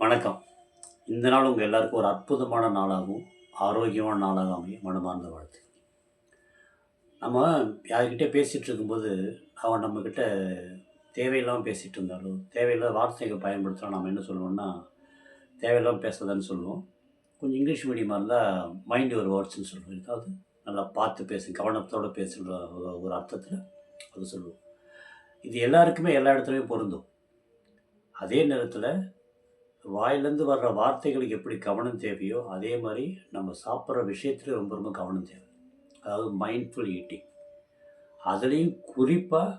வணக்கம். இந்த நாள் உங்கள் எல்லாருக்கும் ஒரு அற்புதமான நாளாகவும், ஆரோக்கியமான நாளாக அமைய மனமார்ந்த வாழ்த்து. நம்ம யார்கிட்ட பேசிகிட்டு இருக்கும்போது, அவன் நம்மக்கிட்ட தேவையில்லாம பேசிகிட்டு இருந்தாலோ, தேவையில்லாத வார்த்தைகள் பயன்படுத்தினா நம்ம என்ன சொல்லுவோம்னா, தேவையில்லாம பேசாதன்னு சொல்லுவோம். கொஞ்சம் இங்கிலீஷ் மீடியமாக இருந்தால் மைண்ட் ஒரு வேர்ட்ஸ்ன்னு சொல்லுவோம். ஏதாவது நல்லா பார்த்து பேசு, கவனத்தோடு பேசுகிற ஒரு அர்த்தத்தில் அது சொல்லுவோம். இது எல்லாருக்குமே எல்லா இடத்துலையும் பொருந்தும். அதே நேரத்தில் வாயிலேருந்து வர்ற வார்த்தைகளுக்கு எப்படி கவனம் தேவையோ, அதே மாதிரி நம்ம சாப்பிட்ற விஷயத்துல ரொம்ப ரொம்ப கவனம் தேவை. அதாவது மைண்ட்ஃபுல் ஈட்டிங். அதுலேயும் குறிப்பாக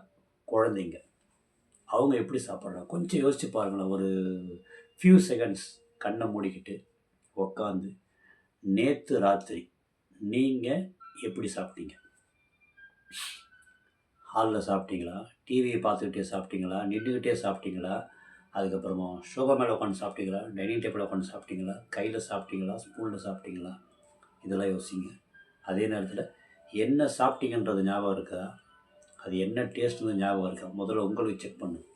குழந்தைங்க. அவங்க எப்படி சாப்பிட்றாங்க கொஞ்சம் யோசிச்சு பாருங்களேன். ஒரு ஃபியூ செகண்ட்ஸ் கண்ணை மூடிக்கிட்டு உக்காந்து, நேற்று ராத்திரி நீங்கள் எப்படி சாப்பிட்டீங்க? ஹாலில் சாப்பிட்டீங்களா? டிவியை பார்த்துக்கிட்டே சாப்பிட்டீங்களா? நின்றுக்கிட்டே சாப்பிட்டீங்களா? அதுக்கப்புறமா சோஃபா மேலே உட்காந்து சாப்பிட்டீங்களா? டைனிங் டேபிளில் உட்காந்து சாப்பிட்டீங்களா? கையில் சாப்பிட்டீங்களா? ஸ்பூனில் சாப்பிட்டீங்களா? இதெல்லாம் யோசிங்க. அதே நேரத்தில் என்ன சாப்பிட்டீங்கன்றது ஞாபகம் இருக்குதா? அது என்ன டேஸ்ட்டுன்னு ஞாபகம் இருக்கா? முதல்ல உங்களுக்கு செக் பண்ணுங்க.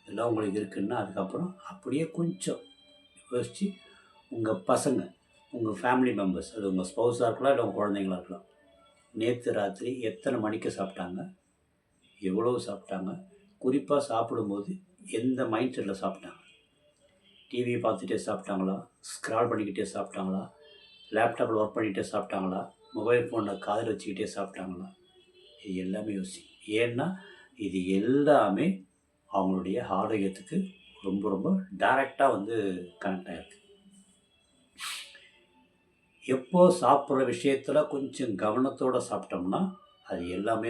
இதெல்லாம் உங்களுக்கு இருக்குன்னா, அதுக்கப்புறம் அப்படியே கொஞ்சம் யோசித்து உங்கள் பசங்க, உங்கள் ஃபேமிலி மெம்பர்ஸ், அது உங்கள் ஸ்பௌஸாக இருக்கலாம், இல்லை உங்கள் குழந்தைங்களா இருக்கலாம். நேற்று ராத்திரி எத்தனை மணிக்கு சாப்பிட்டாங்க? எவ்வளவு சாப்பிட்டாங்க? குறிப்பாக சாப்பிடும்போது எந்த மைண்ட் செட்டில் சாப்பிட்டாங்க? டிவியை பார்த்துட்டே சாப்பிட்டாங்களா? ஸ்க்ரால் பண்ணிக்கிட்டே சாப்பிட்டாங்களா? லேப்டாப்பில் ஒர்க் பண்ணிகிட்டே சாப்பிட்டாங்களா? மொபைல் ஃபோனில் காதில் வச்சுக்கிட்டே சாப்பிட்டாங்களா? இது எல்லாமே யோசிங்க. ஏன்னா இது எல்லாமே அவங்களுடைய ஆரோக்கியத்துக்கு ரொம்ப ரொம்ப டைரெக்டாக கனெக்ட் ஆகிருக்கு. எப்போ சாப்பிட்ற விஷயத்தில் கொஞ்சம் கவனத்தோடு சாப்பிட்டோம்னா அது எல்லாமே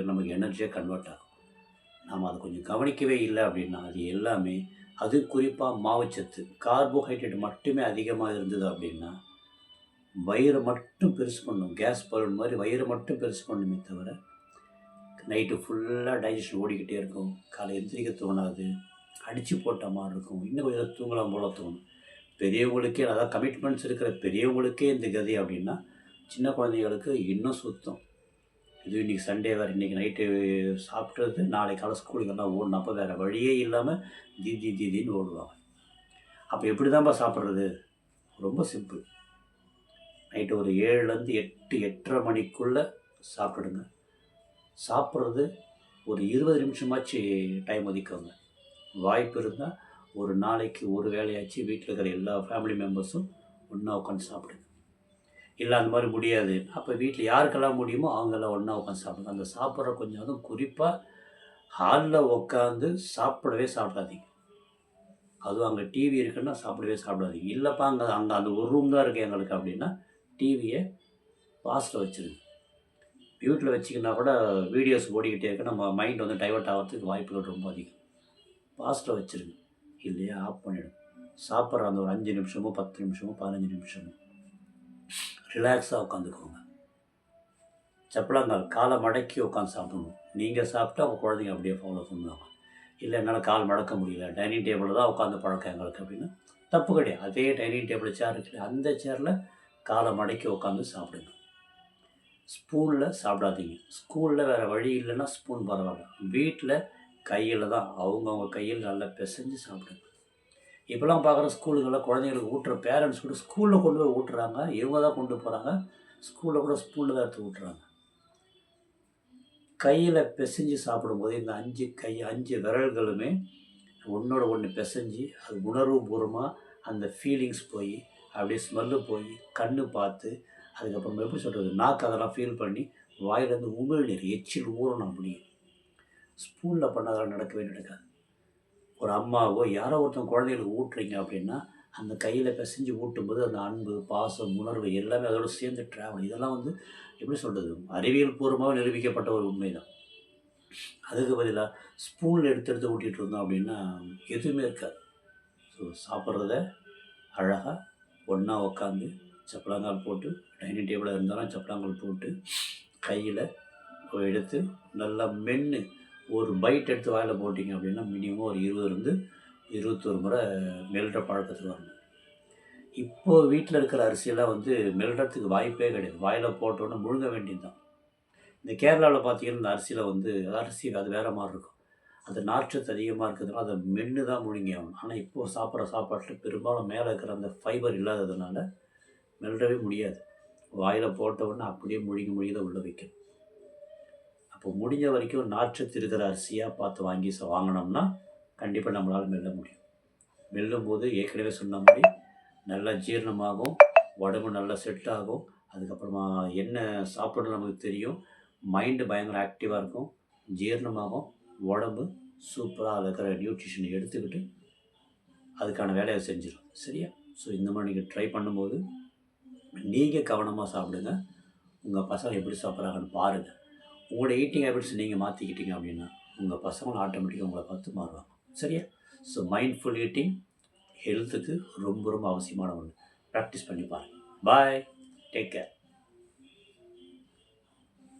நமக்கு எனர்ஜியாக கன்வெர்ட் ஆகும். நாம் அதை கொஞ்சம் கவனிக்கவே இல்லை அப்படின்னா அது எல்லாமே, அது குறிப்பாக மாவுச்சத்து, கார்போஹைட்ரேட் மட்டுமே அதிகமாக இருந்தது அப்படின்னா வயிறை மட்டும் பெருசு பண்ணும். கேஸ் பலூன் மாதிரி வயிறை மட்டும் பெருசு பண்ணுமே தவிர, நைட்டு ஃபுல்லாக டைஜஷன் ஓடிக்கிட்டே இருக்கும். காலை எந்திரிக்க தோணாது, அடித்து போட்ட மாதிரி இருக்கும், இன்னும் கொஞ்சம் தூங்கலாம் போல தோணும். பெரியவங்களுக்கே, அதாவது கமிட்மெண்ட்ஸ் இருக்கிற பெரியவங்களுக்கே இந்த கதி அப்படின்னா, சின்ன குழந்தைங்களுக்கு இன்னும் சுத்தம். இது இன்றைக்கி சண்டே வேறு, இன்றைக்கி நைட்டு சாப்பிட்றது நாளைக்கு காலை ஸ்கூலுக்கெல்லாம் ஓடணும். அப்போ வேறு வழியே இல்லாமல் தீதின்னு ஓடுவாங்க. அப்போ எப்படி தான்ப்பா சாப்பிட்றது? ரொம்ப சிம்பிள். நைட்டு ஒரு 7லேருந்து 8, 8:30 மணிக்குள்ளே சாப்பிடுங்க. சாப்பிட்றது ஒரு 20 நிமிஷமாச்சு டைம் ஒதுக்கோங்க. வாய்ப்பு இருந்தால் ஒரு நாளைக்கு ஒரு வேளையாச்சு வீட்டில் இருக்கிற எல்லா ஃபேமிலி மெம்பர்ஸும் ஒன்றா உட்காந்து சாப்பிடுங்க. இல்லை அந்த மாதிரி முடியாது, அப்போ வீட்டில் யாருக்கெல்லாம் முடியுமோ அவங்கெல்லாம் ஒன்றா உட்காந்து சாப்பிடுங்க. அந்த சாப்பிட்ற கொஞ்சம் அதுவும் குறிப்பாக ஹாலில் உட்காந்து சாப்பிடாதீங்க. அதுவும் அங்கே டிவி இருக்குன்னா சாப்பிடாதீங்க. இல்லைப்பா அங்கே அந்த ஒரு ரூம் தான் இருக்குது எங்களுக்கு அப்படின்னா டிவியை பாஸ்டில் வச்சுருங்க. மியூட்டில் வச்சிங்கன்னா கூட வீடியோஸ் ஓடிக்கிட்டே இருக்கு, நம்ம மைண்ட் டைவர்ட் ஆகிறதுக்கு வாய்ப்புகள் ரொம்ப அதிகம். பாஸ்டில் வச்சுருங்க, இல்லையா ஆஃப் பண்ணிவிடும். சாப்பிட்ற அந்த ஒரு 5 நிமிஷமோ 10 நிமிஷமோ 15 நிமிஷமோ ரிலாக்ஸாக உட்காந்துக்கோங்க. சப்பலாங்கால் காலை மடக்கி உட்காந்து சாப்பிடணும். நீங்கள் சாப்பிட்டா உங்கள் குழந்தைங்க அப்படியே ஃபாலோ பண்ணுவாங்க. இல்லை என்னால் கால் மடக்க முடியல, டைனிங் டேபிளில் தான் உட்காந்து பழக்கம் எங்களுக்கு அப்படின்னா தப்பு கிடையாது. அதே டைனிங் டேபிள் சேர் இருக்குது, அந்த சேரில் காலை மடக்கி உட்காந்து சாப்பிடுங்க. ஸ்பூனில் சாப்பிடாதீங்க. ஸ்கூலில் வேறு வழி இல்லைன்னா ஸ்பூன் பரவாயில்ல, வீட்டில் கையில் தான் அவங்கவுங்க கையில் நல்லா பிசைஞ்சு சாப்பிடுங்க. இப்போலாம் பார்க்குற ஸ்கூலுங்களில் குழந்தைங்களுக்கு ஊட்டுற பேரண்ட்ஸ் கூட ஸ்கூலில் கொண்டு போய் ஊட்டுறாங்க. இவங்க தான் கொண்டு போகிறாங்க, ஸ்கூலில் கூட ஸ்பூனில் தான் எடுத்து ஊட்டுறாங்க. கையில் பிசைஞ்சு சாப்பிடும்போது இந்த 5 விரல்களுமே ஒன்றோட ஒன்று பிசைஞ்சு அது உணர்வுபூர்வமாக அந்த ஃபீலிங்ஸ் போய் அப்படியே ஸ்மெல்லு போய் கண் பார்த்து, அதுக்கப்புறம் எப்படி சொல்கிறது, நாக்கு அதெல்லாம் ஃபீல் பண்ணி வாயிலேருந்து உமிழ்நீர் எச்சில் ஊறணும். அப்படியே ஸ்பூனில் பண்ண அதெல்லாம் நடக்காது. ஒரு அம்மாவோ யாரோ ஒருத்தவங்க குழந்தைகளுக்கு ஊட்டுறீங்க அப்படின்னா அந்த கையில் பிசைஞ்சு ஊட்டும்போது அந்த அன்பு, பாசம், உணர்வு எல்லாமே அதோடு சேர்ந்து ட்ராவல். இதெல்லாம் எப்படி சொல்கிறது, அறிவியல் பூர்வமாக நிரூபிக்கப்பட்ட ஒரு உண்மை தான். அதுக்கு பதிலாக ஸ்பூனில் எடுத்து ஊட்டிகிட்டு இருந்தோம் அப்படின்னா எதுவுமே இருக்காது. ஸோ சாப்பிட்றத அழகாக ஒன்றா உட்காந்து சப்பலாங்கால் போட்டு, டைனிங் டேபிளில் இருந்தாலும் சப்பலாங்கால் போட்டு கையில் எடுத்து நல்லா மென்று ஒரு பைட் எடுத்து வாயில் போட்டிங்க அப்படின்னா மினிமம் ஒரு 20லேருந்து 21 முறை மெல்கிற பழக்கத்துக்கு வரணும். இப்போது வீட்டில் இருக்கிற அரிசியெல்லாம் மெல்கிறதுக்கு வாய்ப்பே கிடையாது. வாயில் போட்டோன்னே முழுங்க வேண்டியது தான். இந்த கேரளாவில் பார்த்தீங்கன்னா இந்த அரிசியில் அரிசி அது வேறு மாதிரி இருக்கும். அது நார்ச்சத்து அதிகமாக இருக்கிறதுனால அதை மென்று தான் முழுங்கி ஆகணும். ஆனால் இப்போது சாப்பிட்ற சாப்பாட்டில் பெரும்பாலும் மேலே இருக்கிற அந்த ஃபைபர் இல்லாததுனால மெல்லவே முடியாது. வாயில் போட்ட உடனே அப்படியே முழுங்கி தான் உள்ளே வைக்கணும். அப்போ முடிஞ்ச வரைக்கும் நார்ச்சத்து இருக்கிற அரிசியாக பார்த்து வாங்கினோம்னா கண்டிப்பாக நம்மளால் மெல்ல முடியும். மெல்லும்போது ஏற்கனவே சொன்ன மாதிரி நல்லா ஜீரணமாகும், உடம்பு நல்லா செட் ஆகும். அதுக்கப்புறமா என்ன சாப்பிடணும் நமக்கு தெரியும், மைண்டு பயங்கர ஆக்டிவாக இருக்கும், ஜீரணமாகும், உடம்பு சூப்பராக அதில் இருக்கிற நியூட்ரிஷனை எடுத்துக்கிட்டு அதுக்கான வேலையை செஞ்சிடும். சரியா? ஸோ இந்த மாதிரி நீங்கள் ட்ரை பண்ணும்போது நீங்கள் கவனமாக சாப்பிடுங்க. உங்கள் பசங்க எப்படி சாப்பிட்றாங்கன்னு பாருங்கள். உங்களோட ஈட்டிங் ஹேபிட்ஸ் நீங்கள் மாற்றிக்கிட்டீங்க அப்படின்னா உங்கள் பசங்களும் ஆட்டோமேட்டிக்காக உங்களை பார்த்து மாறுவாங்க. சரியா? ஸோ மைண்ட்ஃபுல் ஈட்டிங் ஹெல்த்துக்கு ரொம்ப ரொம்ப அவசியமான ஒன்று. ப்ராக்டிஸ் பண்ணி பாருங்கள். பாய். Take care.